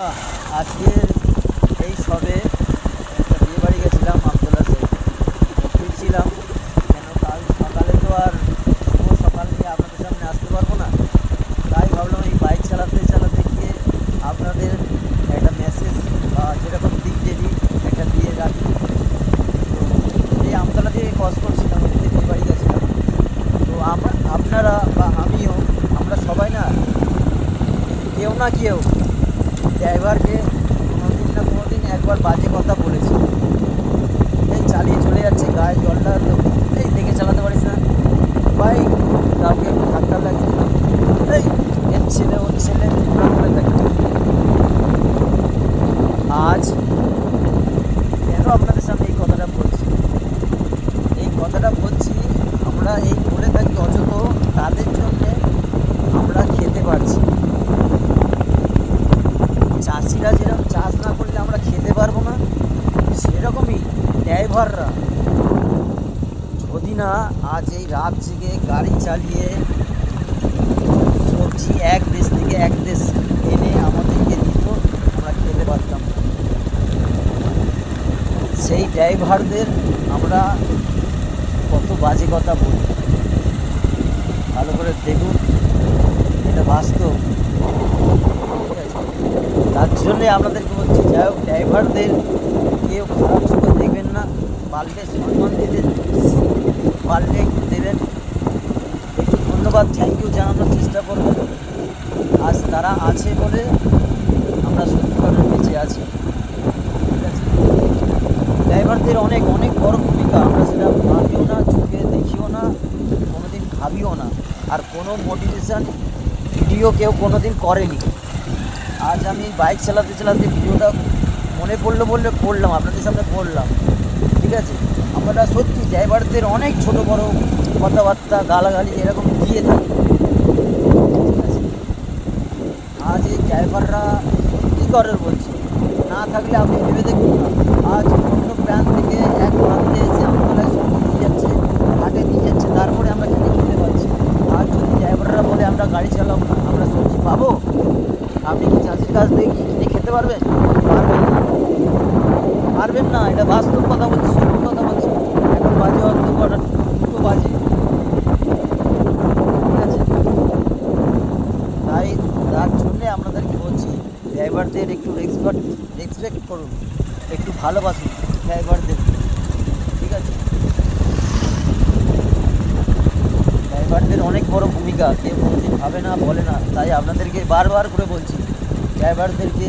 আজকে এই সবে একটা বিয়ে বাড়ি গেছিলাম আমতলা সাইড। ফিরছিলাম, কেন কাল সকালে তো আর শুভ সকাল নিয়ে আপনাদের সামনে আসতে পারবো না, তাই ভাবলাম এই বাইক চালাতে চালাতে গিয়ে আপনাদের একটা মেসেজ বা যেরকম দিক যদি একটা দিয়ে রাখি। তো এই আমতলা থেকে কস করছিলাম, এদিকে বিয়ে বাড়ি গেছিলাম। তো আপনারা বা আমিও, আমরা সবাই না কেউ না কেউ ড্রাইভারকে কোনোদিন না কোনোদিন একবার বাজে কথা বলেছে। এই চালিয়ে চলে যাচ্ছে, গায়ে জলটা এই দেখে চালাতে পারিস না, বাইক কাউকে একটু ধাক্কা লাগিয়ে দিলাম, এই এর ছেলে ওর ছেলে ওরা বলে থাকে। আজ কেন আপনাদের সামনে এই কথাটা বলছি? এই কথাটা বলছি, আমরা এই বলে থাকি অযথ তাদের জন্যে আমরা খেতে পারছি। চাষিরা যেরকম চাষ না করলে আমরা খেতে পারবো না, সেরকমই ড্রাইভাররা যদি না আজ এই রাত জেগে গাড়ি চালিয়ে সবজি এক দেশ থেকে এক দেশ এনে আমাদেরকে দিত, আমরা খেতে পারতাম। সেই ড্রাইভারদের আমরা কত বাজে কথা বলি, ভালো করে দেখুন, এটা বাস্তব। তার জন্যে আপনাদেরকে বলছি, যাই হোক ড্রাইভারদের কেউ খারাপ চোখে দেখবেন না, পারলে সম্মান দিতে পারলে একটু দেবেন, একটু ধন্যবাদ থ্যাংক ইউ জানানোর চেষ্টা করবেন। আজ তারা আছে বলে আমরা সত্যিকারের বেঁচে আছি। ঠিক আছে, ড্রাইভারদের অনেক অনেক বড় ভূমিকা, আমরা সেটা ভাবিও না, চোখে দেখিও না, কোনোদিন ভাবিও না, আর কোনো মোটিভেশান ভিডিও কেউ কোনোদিন করেনি। আজ আমি বাইক চালাতে চালাতে ভিডিওটা মনে পড়লো বললে পড়লাম, আপনাদের সামনে পড়লাম। ঠিক আছে, আমরা সত্যি ড্রাইভারদের অনেক ছোট বড় কথাবার্তা গালাগালি এরকম দিয়ে থাকি। ঠিক আছে, আজ এই ড্রাইভাররা কী করে বলছে, না থাকলে আপনি ভেবে দেখুন না, আজ অন্য প্রান্ত থেকে এক প্রান্তে এসে আমতলায় সবজি দিয়ে যাচ্ছে, হাটে দিয়ে যাচ্ছে, তারপরে আমরা খেতে পাচ্ছি। আজ যদি ড্রাইভাররা বলে আমরা গাড়ি চালাবো না, আমরা সবজি পাবো? আপনি কি চাষির কাছ থেকে কি কিনে খেতে পারবেন? পারবেন না, পারবেন না, এটা বাস্তব কথা বলছি, সত্য কথা বলছি। এখন বাজে অন্ধকার 2টো বাজে। ঠিক আছে, তাই তার জন্যে আপনাদেরকে বলছি, ড্রাইভারদের একটু রেসপেক্ট করুন, একটু ভালোবাসুন ড্রাইভারদের। ঠিক আছে, ড্রাইভারদের অনেক বড় ভূমিকা, কেউ কোনোদিন ভাবে না, বলে না, তাই আপনাদেরকে বারবার করে বলছি ড্রাইভারদেরকে